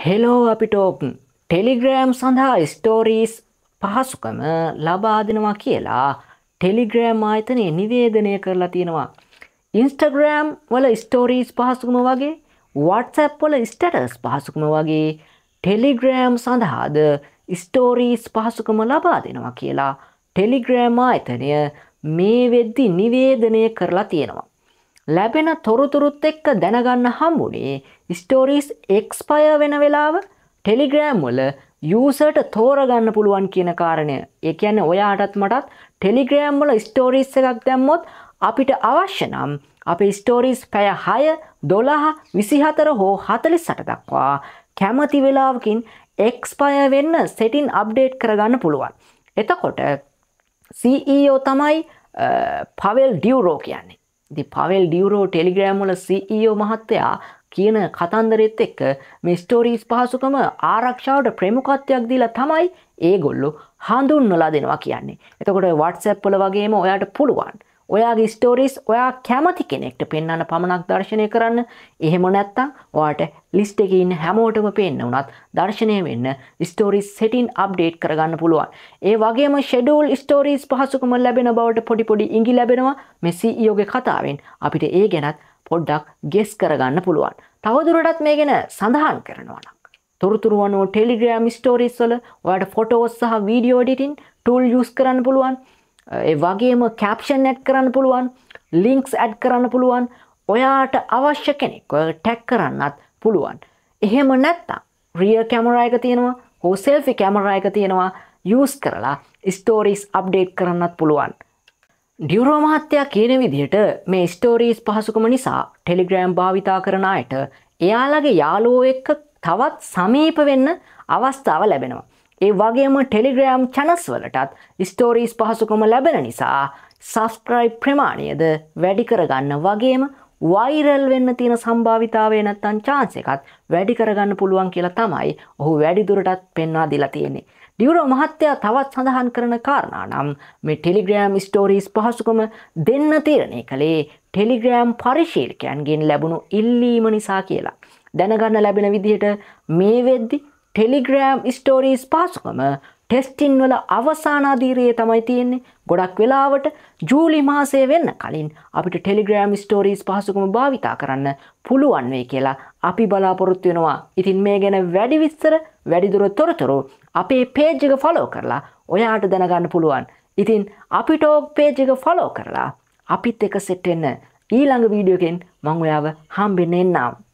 Hello අපිට telegram සඳහා stories පහසුකම ලබා දෙනවා කියලා ටෙලිග්‍රෑම් ආයතනය නිවේදනය කරලා තියෙනවා. ඉන්ස්ටාග්‍රෑම් වල ස්ටෝරීස් පහසුකම වගේ WhatsApp වල ස්ටේටස් පහසුකම වගේ ටෙලිග්‍රෑම් සඳහාද ස්ටෝරීස් පහසුකම ලබා දෙනවා කියලා ටෙලිග්‍රෑම් ආයතනය මේ වෙද්දි නිවේදනය කරලා තියෙනවා. ලැබෙන තොරතුරුත් එක්ක දැනගන්න හම්බුනේ ස්ටෝරීස් එක්ස්පයර් වෙන වෙලාව ටෙලිග්‍රෑම් වල යූසර්ට තෝරගන්න පුළුවන් කියන කාරණය. ඒ කියන්නේ ඔයාටත් මටත් ටෙලිග්‍රෑම් වල ස්ටෝරීස් එකක් දැම්මොත් අපිට අවශ්‍ය නම් අපේ ස්ටෝරීස් පැය 6, 12, 24 හෝ 48 දක්වා කැමති වෙලාවකින් එක්ස්පයර් වෙන්න සෙටින් අප්ඩේට් කරගන්න පුළුවන්. එතකොට CEO තමයි පවෙල් ඩියුරෝ කියන්නේ. ඉතින් පවෙල් ඩියුරෝ ටෙලිග්‍රෑම් වල CEO මහත්තයා කියන කතන්දරෙත් එක්ක මේ ස්ටෝරීස් පහසුකම ආරක්ෂාවට ප්‍රමුඛත්වයක් දීලා තමයි ඒගොල්ලෝ හඳුන්වලා දෙනවා කියන්නේ. එතකොට WhatsApp වල වගේම ඔයාට පුළුවන් ඔයාගේ ස්ටෝරීස් ඔයා කැමති කෙනෙක්ට පෙන්වන්න පමණක් දර්ශනය කරන්න. එහෙම නැත්නම් ඔයාට ලිස්ට් එකේ ඉන්න හැමෝටම පෙන්න උනත් දර්ශනය වෙන්න ස්ටෝරීස් සෙටින් අප්ඩේට් කරගන්න පුළුවන්. ඒ වගේම ෂෙඩියුල් ස්ටෝරීස් පහසුකම ලැබෙන බවට පොඩි ඉඟි ලැබෙනවා මේ CEO ගේ කතාවෙන්. අපිට ඒ ගැනත් පොඩ්ඩක් ගෙස් කරගන්න පුළුවන්. තවදුරටත් මේ ගැන සඳහන් කරනවා නම් තොරතුරු අනුව ටෙලිග්‍රෑම් ස්ටෝරීස් වල ඔයාට ෆොටෝස් සහ වීඩියෝ එඩිටින් ටූල් යූස් කරන්න පුළුවන්. ඒ වගේම කැප්ෂන් ඇඩ් කරන්න පුළුවන්, ලින්ක්ස් ඇඩ් කරන්න පුළුවන්. ඔයාට අවශ්‍ය කෙනෙක් ඔයාට ටැග් කරන්නත් පුළුවන්. එහෙම නැත්නම් රියර් කැමරා එක තියෙනවා, හෝ සෙල්ෆි කැමරා එක තියෙනවා, යූස් කරලා ස්ටෝරීස් අප්ඩේට් කරන්නත් පුළුවන්. ඩියුරෝ මහත්තයා කියන විදිහට මේ ස්ටෝරීස් පහසුකම නිසා ටෙලිග්‍රෑම් භාවිතා කරන අයට එයාලගේ යාළුවෝ එක්ක තවත් සමීප වෙන්න අවස්ථාව ලැබෙනවා. ඒ වගේම ටෙලිග්‍රෑම් channels වලටත් ස්ටෝරීස් පහසුකම ලැබෙන නිසා subscribe ප්‍රමාණයද වැඩි කරගන්න වගේම වෛරල් වෙන්න තියෙන සම්භාවිතාවය නැත්තම් chance එකත් වැඩි කරගන්න පුළුවන් කියලා තමයි ඔහු වැඩිදුරටත් පෙන්වා දීලා තියෙන්නේ. ඩියුරෝ මහත්තයා තවත් සඳහන් කරන කාරණා නම් මේ ටෙලිග්‍රෑම් ස්ටෝරීස් පහසුකම දෙන්න තීරණය කළේ ටෙලිග්‍රෑම් පරිශීලකයන්ගෙන් ලැබුණු ඉල්ලීම නිසා කියලා. දැනගන්න ලැබෙන විදිහට මේ වෙද්දි ටෙලිග්‍රෑම් ස්ටෝරීස් පහසුකම ටෙස්ටින් වල අවසාන අදියරේ තමයි තියෙන්නේ. ගොඩක් වෙලාවට ජූලි මාසයේ වෙන්න කලින් අපිට ටෙලිග්‍රෑම් ස්ටෝරීස් පහසුකම භාවිතා කරන්න පුළුවන් වෙයි කියලා අපි බලාපොරොත්තු වෙනවා. ඉතින් මේ ගැන වැඩි විස්තර, වැඩිදුර තොරතුරු අපේ page එක follow කරලා ඔයාට දැනගන්න පුළුවන්. ඉතින් අපි talk page එක follow කරලා අපිත් එක්ක set වෙන්න ඊළඟ වීඩියෝ එකෙන් මම ඔයාව හම්බෙන්න එන්නම්.